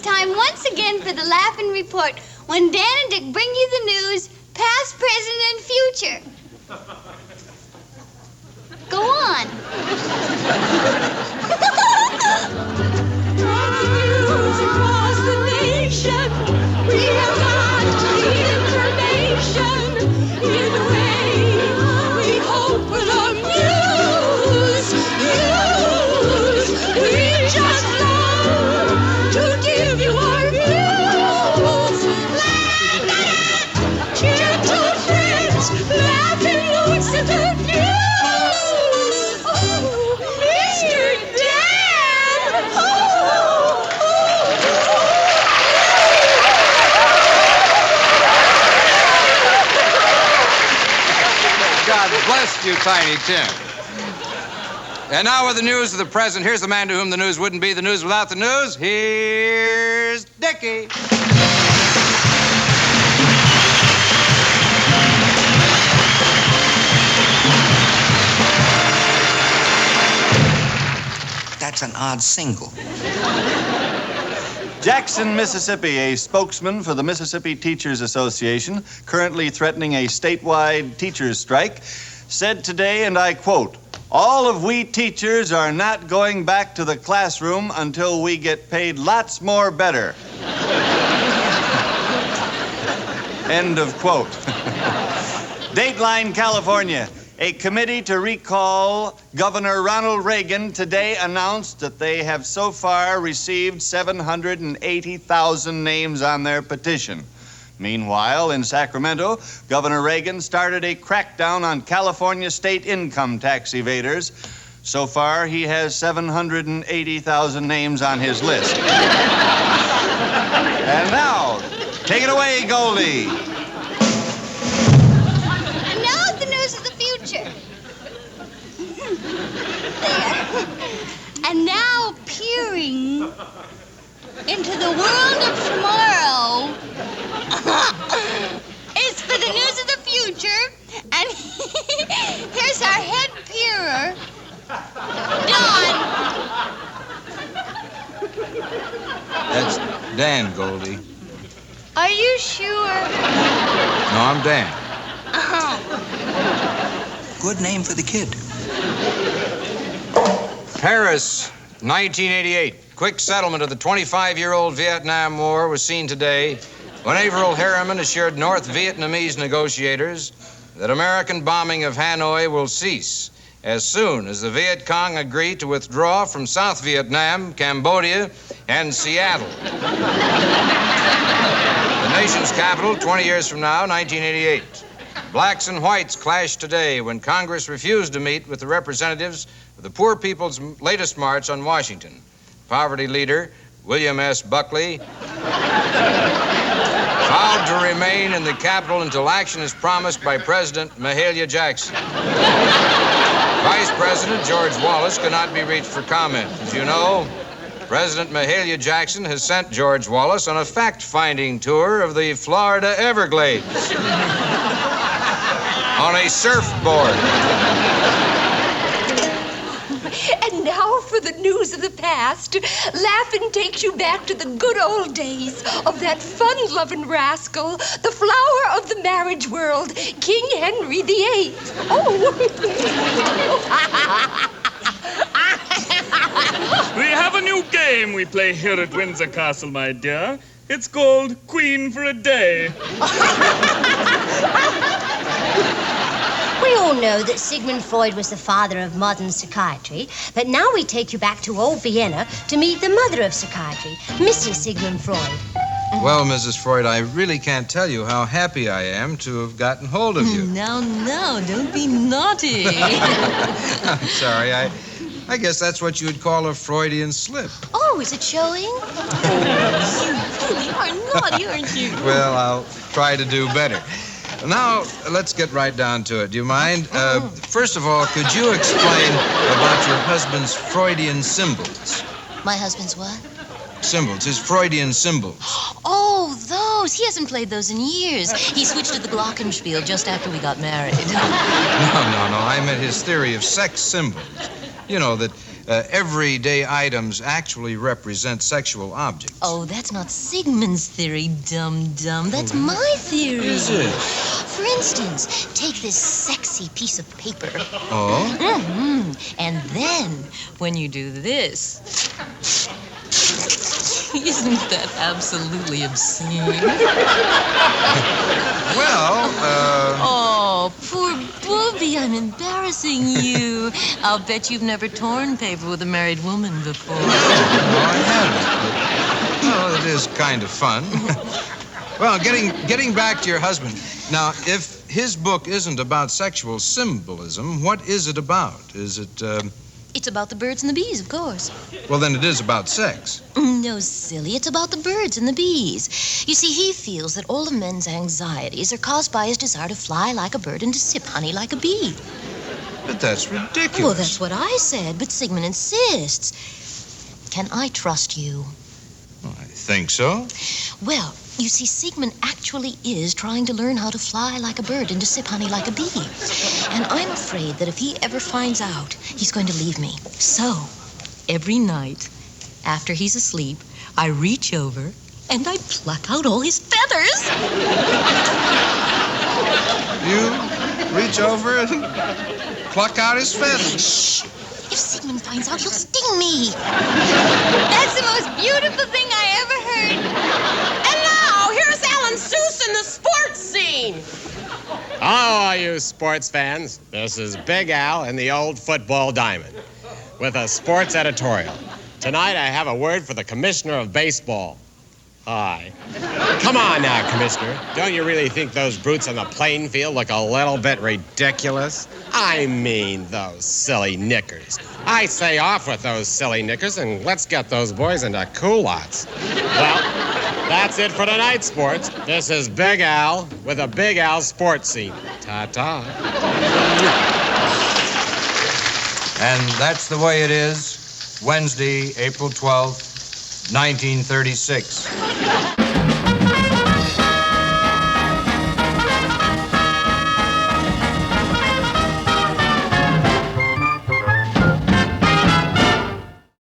time once again for the Laughing Report, when Dan and Dick bring you the news, past, present, and future. Go on. News across the nation. We have got the information in a way we hope will amuse. We just love to give you our views. Gentle friends, laughing looks at the news. Oh, Mr. Dan! God bless you, Tiny Tim. And now with the news of the present, here's the man to whom the news wouldn't be the news without the news. Here's Dickie. That's an odd single. Jackson, Mississippi, a spokesman for the Mississippi Teachers Association, currently threatening a statewide teachers' strike, said today, and I quote, "All of we teachers are not going back to the classroom until we get paid lots more better." End of quote. Dateline, California. A committee to recall Governor Ronald Reagan today announced that they have so far received 780,000 names on their petition. Meanwhile, in Sacramento, Governor Reagan started a crackdown on California state income tax evaders. So far, he has 780,000 names on his list. And now, take it away, Goldie. And now the news of the future. There. And now peering into the world of tomorrow. It's for the news of the future. And here's our head peerer, Don. That's Dan, Goldie. Are you sure? No, I'm Dan. Oh. Good name for the kid. Paris, 1988. Quick settlement of the 25-year-old Vietnam War was seen today when Averell Harriman assured North Vietnamese negotiators that American bombing of Hanoi will cease as soon as the Viet Cong agree to withdraw from South Vietnam, Cambodia, and Seattle. The nation's capital, 20 years from now, 1988. Blacks and whites clashed today when Congress refused to meet with the representatives of the Poor People's latest march on Washington. Poverty leader William S. Buckley vowed to remain in the Capitol until action is promised by President Mahalia Jackson. Vice President George Wallace could not be reached for comment. As you know, President Mahalia Jackson has sent George Wallace on a fact-finding tour of the Florida Everglades on a surfboard. And now for the news of the past. Laughing takes you back to the good old days of that fun-loving rascal, the flower of the marriage world, King Henry VIII. Oh. We have a new game we play here at Windsor Castle, my dear. It's called Queen for a Day. We all know that Sigmund Freud was the father of modern psychiatry, but now we take you back to old Vienna to meet the mother of psychiatry, Mrs. Sigmund Freud. Well, Mrs. Freud, I really can't tell you how happy I am to have gotten hold of you. Now, don't be naughty. I'm sorry, I guess that's what you would call a Freudian slip. Oh, is it showing? You really are naughty, aren't you? Well, I'll try to do better. Now, let's get right down to it. Do you mind? First of all, could you explain about your husband's Freudian symbols? My husband's what? Symbols, his Freudian symbols. Oh, those. He hasn't played those in years. He switched to the glockenspiel just after we got married. No, I meant his theory of sex symbols. You know, that everyday items actually represent sexual objects. Oh, that's not Sigmund's theory, dum-dum. That's my theory. Is it? For instance, take this sexy piece of paper. Oh? And then, when you do this... Isn't that absolutely obscene? Well, Oh, poor Booby, I'm embarrassing you. I'll bet you've never torn paper with a married woman before. No, I haven't. Well, it is kind of fun. Well, getting back to your husband. Now, if his book isn't about sexual symbolism, what is it about? Is it, It's about the birds and the bees, of course. Well, then it is about sex. No, silly. It's about the birds and the bees. You see, he feels that all of men's anxieties are caused by his desire to fly like a bird and to sip honey like a bee. But that's ridiculous. Well, that's what I said, but Sigmund insists. Can I trust you? Well, I think so. Well, you see, Sigmund actually is trying to learn how to fly like a bird and to sip honey like a bee. And I'm afraid that if he ever finds out, he's going to leave me. So, every night, after he's asleep, I reach over and I pluck out all his feathers. You reach over and pluck out his feathers. Shh! If Sigmund finds out, he'll sting me. That's the most beautiful thing I ever heard. And now, here's Alan Seuss in the sports scene. Hello, all you sports fans. This is Big Al and the Old Football Diamond with a sports editorial. Tonight, I have a word for the Commissioner of Baseball. Hi. Come on now, Commissioner. Don't you really think those brutes on the playing field look a little bit ridiculous? I mean, those silly knickers. I say off with those silly knickers and let's get those boys into culottes. Well, that's it for tonight's sports. This is Big Al with a Big Al sports scene. Ta-ta. And that's the way it is. Wednesday, April 12th, 1936.